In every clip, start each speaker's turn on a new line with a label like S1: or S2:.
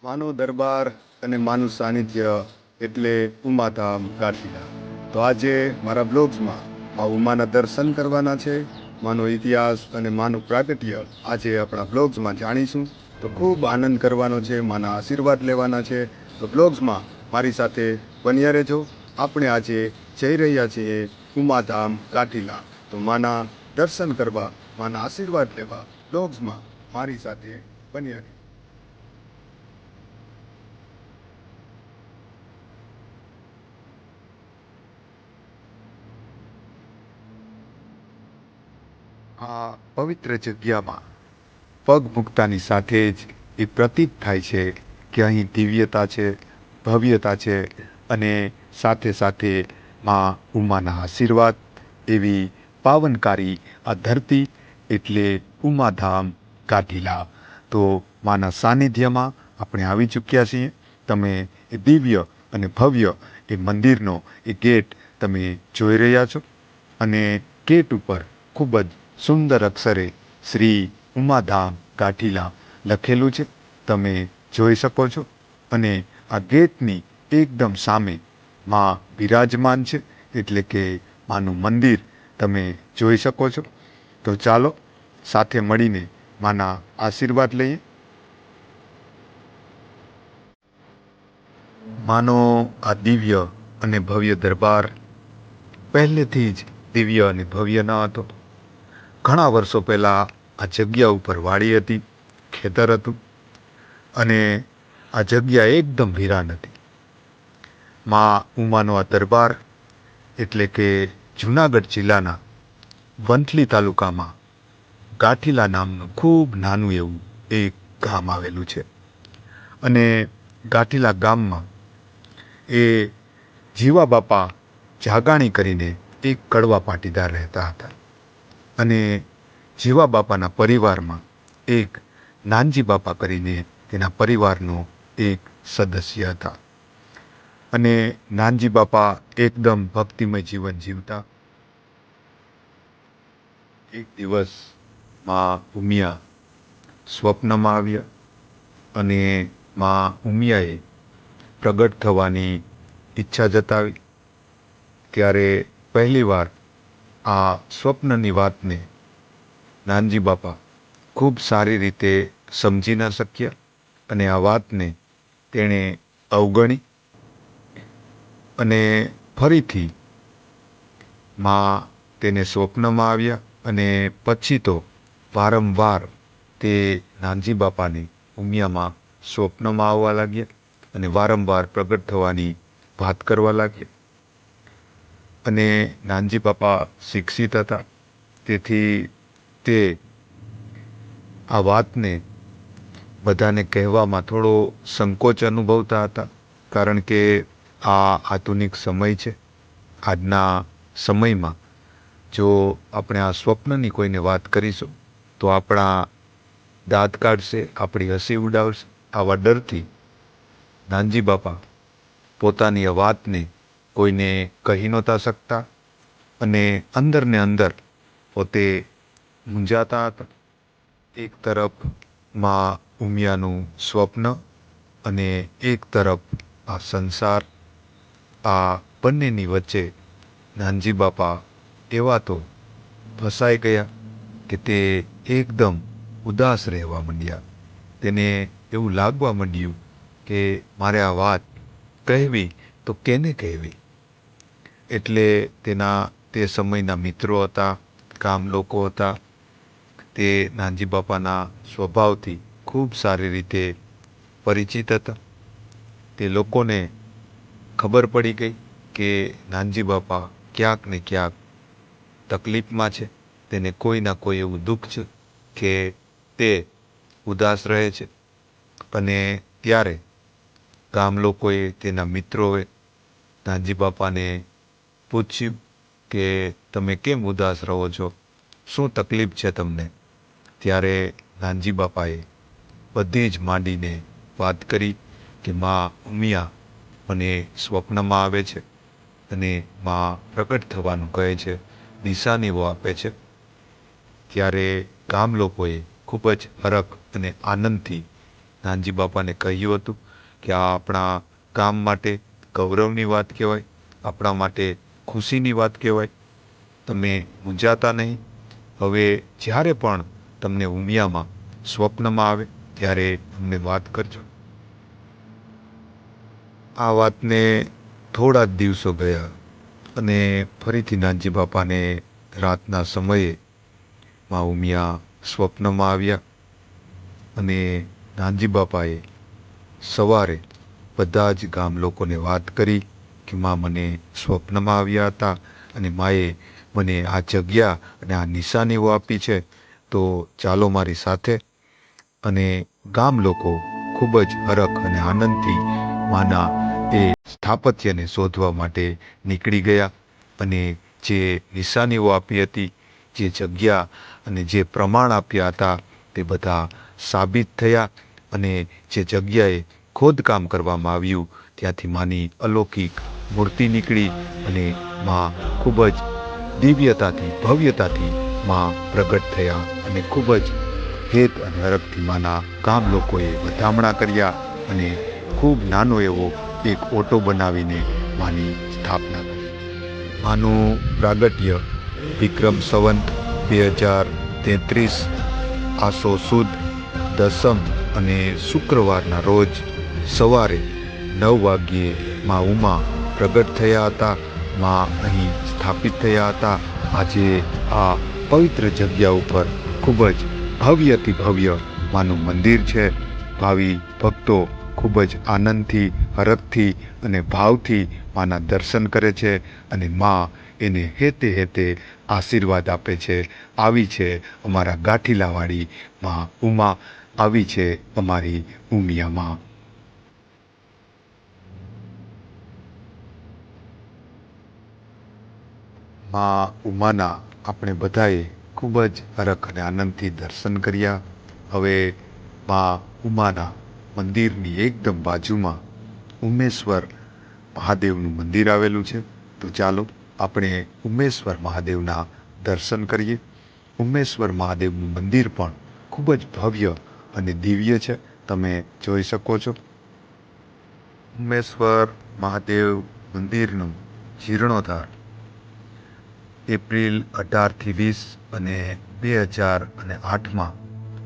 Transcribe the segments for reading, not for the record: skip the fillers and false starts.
S1: માનો દરબાર અને માનું સાનિધ્ય એટલે ઉમાધામ ગાંઠીલા. તો આજે મારા બ્લોગ્સમાં આ ઉમાના દર્શન કરવાના છે. માનો ઇતિહાસ અને માનું પ્રાગટ્ય આજે આપણા બ્લોગ્સમાં જાણીશું. તો ખૂબ આનંદ કરવાનો છે, માના આશીર્વાદ લેવાના છે. તો બ્લોગ્સમાં મારી સાથે બન્યા રહેજો. આપણે આજે જઈ રહ્યા છીએ ઉમાધામ ગાંઠીલા. તો માના દર્શન કરવા, માના આશીર્વાદ લેવા બ્લોગ્સમાં મારી સાથે બન્યા રહેજો. આ પવિત્ર જગ્યામાં પગ મૂકતાની સાથે જ એ પ્રતીત થાય છે કે અહીં દિવ્યતા છે, ભવ્યતા છે અને સાથે સાથે માં ઉમાના આશીર્વાદ. એવી પાવનકારી આ ધરતી એટલે ઉમાધામ ગાંઠીલા. તો માના સાનિધ્યમાં આપણે આવી ચૂક્યા છીએ. તમે એ દિવ્ય અને ભવ્ય એ મંદિરનો એ ગેટ તમે જોઈ રહ્યા છો અને ગેટ ઉપર ખૂબ જ સુંદર અક્ષરે શ્રી ઉમાધામ ગાંઠીલા લખેલું છે, તમે જોઈ શકો છો. અને આ ગેટની એકદમ સામે માં બિરાજમાન છે, એટલે કે માનું મંદિર તમે જોઈ શકો છો. તો ચાલો સાથે મળીને માના આશીર્વાદ લઈએ. માનો આ દિવ્ય અને ભવ્ય દરબાર પહેલેથી જ દિવ્ય અને ભવ્ય ન હતો. ઘણા વર્ષો પહેલાં આ જગ્યા ઉપર વાડી હતી, ખેતર હતું અને આ જગ્યા એકદમ વિરાન હતી. માં ઉમાનો આ દરબાર એટલે કે જૂનાગઢ જિલ્લાના વંથલી તાલુકામાં ગાંઠીલા નામનું ખૂબ નાનું એવું એક ગામ આવેલું છે. અને ગાંઠીલા ગામમાં એ જીવા બાપા જાગાણી કરીને એક કડવા પાટીદાર રહેતા હતા. અને જીવા બાપાના પરિવારમાં એક નાનજી બાપા કરીને તેના પરિવારનો એક સદસ્ય હતા. અને નાનજી બાપા એકદમ ભક્તિમય જીવન જીવતા. એક દિવસ માં ઉમિયા સ્વપ્નમાં આવ્યા અને માં ઉમિયાએ પ્રગટ થવાની ઈચ્છા જતાવી. ત્યારે પહેલીવાર આ સ્વપ્નની વાતને નાનજી બાપા ખૂબ સારી રીતે સમજી ન શક્યા અને આ વાતને તેણે અવગણી. અને ફરીથી માં તેને સ્વપ્નમાં આવ્યા અને પછી તો વારંવાર તે નાનજી બાપાને ઉમિયામાં સ્વપ્નમાં આવવા લાગ્યા અને વારંવાર પ્રગટ થવાની વાત કરવા લાગ્યા. અને નાનજી બાપા શિક્ષિત હતા, તેથી તે આ વાતને બધાને કહેવામાં થોડો સંકોચ અનુભવતા હતા. કારણ કે આ આધુનિક સમય છે. આજના સમયમાં જો આપણે આ સ્વપ્નની કોઈને વાત કરીશું તો આપણા દાંત કાઢશે, આપણી હસી ઉડાવશે. આવા ડરથી નાનજી બાપા પોતાની આ વાતને કોઈને કહી નહોતા શકતા અને અંદરને અંદર પોતે મૂંઝાતા હતા. એક તરફ માં ઉમિયાનું સ્વપ્ન અને એક તરફ આ સંસાર, આ બંનેની વચ્ચે નાનજી બાપા એવા તો ફસાઈ ગયા કે તે એકદમ ઉદાસ રહેવા માંડ્યા. તેને એવું લાગવા માંડ્યું કે મારે આ વાત કહેવી તો કેને કહેવી. એટલે તેના તે સમયના મિત્રો હતા, ગામ લોકો હતા, તે નાનજી બાપાના સ્વભાવથી ખૂબ સારી રીતે પરિચિત હતા. તે લોકોને ખબર પડી ગઈ કે નાનજી બાપા ક્યાંક ને ક્યાંક તકલીફમાં છે, તેને કોઈના કોઈ એવું દુઃખ છે કે તે ઉદાસ રહે છે. અને ત્યારે ગામ લોકોએ, તેના મિત્રોએ નાનજી બાપાને પૂછ્યું કે તમે કેમ ઉદાસ રહો છો, શું તકલીફ છે તમને. ત્યારે નાનજી બાપાએ બધી જ માંડીને વાત કરી કે માં ઉમિયા મને સ્વપ્નમાં આવે છે અને માં પ્રગટ થવાનું કહે છે, નિશાનીઓ આપે છે. ત્યારે ગામ લોકોએ ખૂબ જ હરખ અને આનંદથી નાનજી બાપાને કહ્યું હતું કે આ આપણા ગામ માટે ગૌરવની વાત કહેવાય, આપણા માટે ખુશીની વાત કહેવાય. તમે મૂંઝાતા નહીં. હવે જ્યારે પણ તમને ઉમિયામાં સ્વપ્નમાં આવે ત્યારે અમને વાત કરજો. આ વાતને થોડા જ દિવસો ગયા અને ફરીથી નાનજી બાપાને રાતના સમયે માં ઉમિયા સ્વપ્નમાં આવ્યા અને નાનજી બાપાએ સવારે બધા જ ગામ લોકોને વાત કરી કે માં મને સ્વપ્નમાં આવ્યા હતા અને માએ મને આ જગ્યા અને આ નિશાનીઓ આપી છે, તો ચાલો મારી સાથે. અને ગામ લોકો ખૂબ જ હરખ અને આનંદથી માના એ સ્થાપત્યને શોધવા માટે નીકળી ગયા અને જે નિશાનીઓ આપી હતી, જે જગ્યા અને જે પ્રમાણ આપ્યા હતા તે બધા સાબિત થયા અને જે જગ્યાએ ખોદકામ કરવામાં આવ્યું ત્યાંથી માની અલૌકિક મૂર્તિ નીકળી અને માં ખૂબ જ દિવ્યતાથી ભવ્યતાથી માં પ્રગટ થયા અને ખૂબ જ હેત અને હરખથી માના ગામ લોકોએ વધામણા કર્યા અને ખૂબ નાનો એવો એક ઓટો બનાવીને માની સ્થાપના કરી. માનું પ્રાગટ્ય વિક્રમ સંવત 2033 આસો સુદ દસમ અને શુક્રવારના રોજ સવારે 9 વાગ્યે માં ઉમા પ્રગટ થયા હતા. માં અહીં સ્થાપિત થયા હતા. આજે આ પવિત્ર જગ્યા ઉપર ખૂબ જ ભવ્યથી ભવ્ય માનું મંદિર છે. ભાવિ ભક્તો ખૂબ જ આનંદથી, હરખથી અને ભાવથી માના દર્શન કરે છે અને માં એને હેતે હેતે આશીર્વાદ આપે છે. આવી છે અમારા ગાંઠીલાવાળી માં ઉમા, આવી છે અમારી ઉમિયામાં. માં ઉમાના આપણે બધાએ ખૂબ જ હરખ અને આનંદથી દર્શન કર્યા. હવે માં ઉમાના મંદિરની એકદમ બાજુમાં ઉમેશ્વર મહાદેવનું મંદિર આવેલું છે. તો ચાલો આપણે ઉમેશ્વર મહાદેવના દર્શન કરીએ. ઉમેશ્વર મહાદેવનું મંદિર પણ ખૂબ જ ભવ્ય અને દિવ્ય છે, તમે જોઈ શકો છો. ઉમેશ્વર મહાદેવ મંદિરનું જીર્ણોદ્ધાર એપ્રિલ 18થી 20 અને 2008માં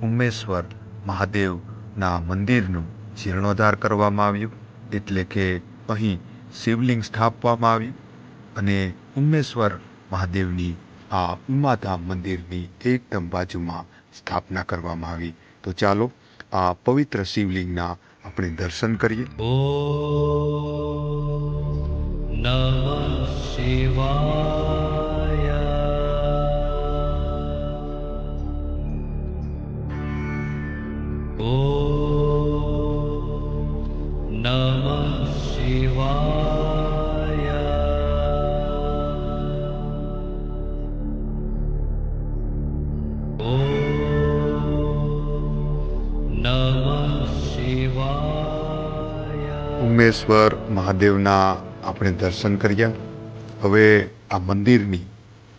S1: ઉમેશ્વર મહાદેવના મંદિરનું જીર્ણોદ્ધાર કરવામાં આવ્યું. એટલે કે અહીં શિવલિંગ સ્થાપવામાં આવ્યું અને ઉમેશ્વર મહાદેવની આ ઉમાધામ મંદિરની એકદમ બાજુમાં સ્થાપના કરવામાં આવી. તો ચાલો આ પવિત્ર શિવલિંગના આપણે દર્શન કરીએ. ઓમ નમઃ શિવાય. ઓમ નમઃ શિવાય. ઓમ નમઃ શિવાય. ઉમેશ્વર મહાદેવના આપણે દર્શન કર્યા. હવે આ મંદિરની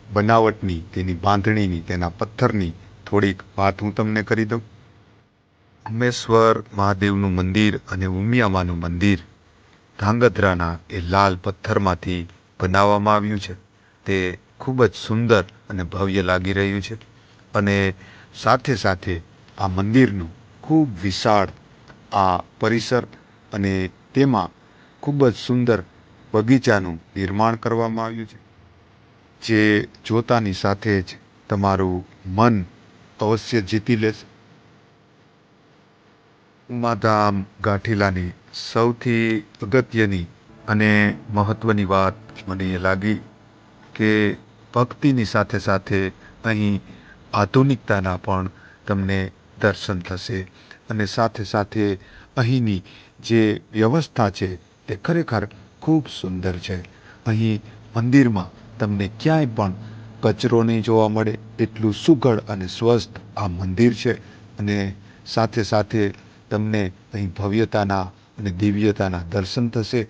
S1: બનાવટની, તેની બાંધણીની, તેના પથ્થરની થોડીક વાત હું તમને કરી દઉં. ઉમેશ્વર મહાદેવનું મંદિર અને ઉમિયામાનું મંદિર ધાંગધ્રાના એ લાલ પથ્થરમાંથી બનાવવામાં આવ્યું છે. તે ખૂબ જ સુંદર અને ભવ્ય લાગી રહ્યું છે અને સાથે સાથે આ મંદિરનું ખૂબ વિશાળ આ પરિસર અને તેમાં ખૂબ જ સુંદર બગીચાનું નિર્માણ કરવામાં આવ્યું છે, જે જોતાની સાથે જ તમારું મન અવશ્ય જીતી લેશે. ઉમાધામ ગાંઠીલાની સૌથી અગત્યની અને મહત્ત્વની વાત મને એ લાગી કે ભક્તિની સાથે સાથે અહીં આધુનિકતાના પણ તમને દર્શન થશે અને સાથે સાથે અહીંની જે વ્યવસ્થા છે તે ખરેખર ખૂબ સુંદર છે. અહીં મંદિરમાં તમને ક્યાંય પણ કચરો નહીં જોવા મળે, એટલું સુઘડ અને સ્વસ્થ આ મંદિર છે અને સાથે સાથે તમને અહીં ભવ્યતાના અને દિવ્યતાના દર્શન થશે.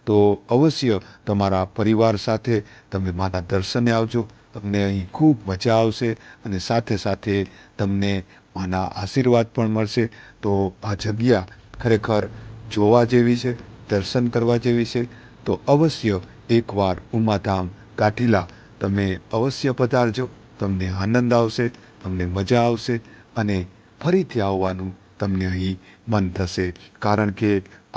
S1: તો અવશ્ય તમારા પરિવાર સાથે તમે માના દર્શને આવજો. તમને અહીં ખૂબ મજા આવશે અને સાથે સાથે તમને માના આશીર્વાદ પણ મળશે. તો આ જગ્યા ખરેખર જોવા જેવી છે, દર્શન કરવા જેવી છે. તો અવશ્ય એકવાર ઉમાધામ કાઠીલા તમે અવશ્ય પધારજો. તમને આનંદ આવશે, તમને મજા આવશે અને ફરીથી આવવાનું તમને અહીં મન થશે. કારણ કે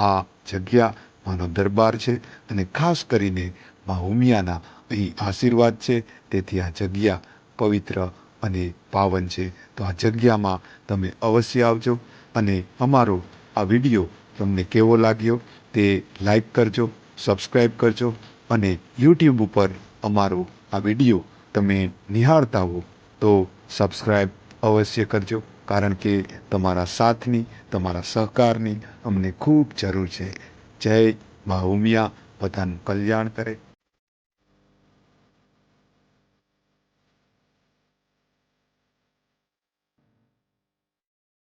S1: આ જગ્યા માનો દરબાર છે અને ખાસ કરીને મા ઉમિયાના અહીં આશીર્વાદ છે. તેથી આ જગ્યા પવિત્ર અને પાવન છે. તો આ જગ્યામાં તમે અવશ્ય આવજો અને અમારો આ વિડીયો તમને કેવો લાગ્યો તે લાઈક કરજો, સબસ્ક્રાઈબ કરજો અને યુટ્યુબ ઉપર અમારો આ વિડીયો તમે નિહાળતા હો તો સબસ્ક્રાઈબ અવશ્ય કરજો. કારણ કે તમારા સાથની, તમારા સહકારની અમને ખૂબ જરૂર છે. જય મા ઉમિયા બધાનું કલ્યાણ કરે.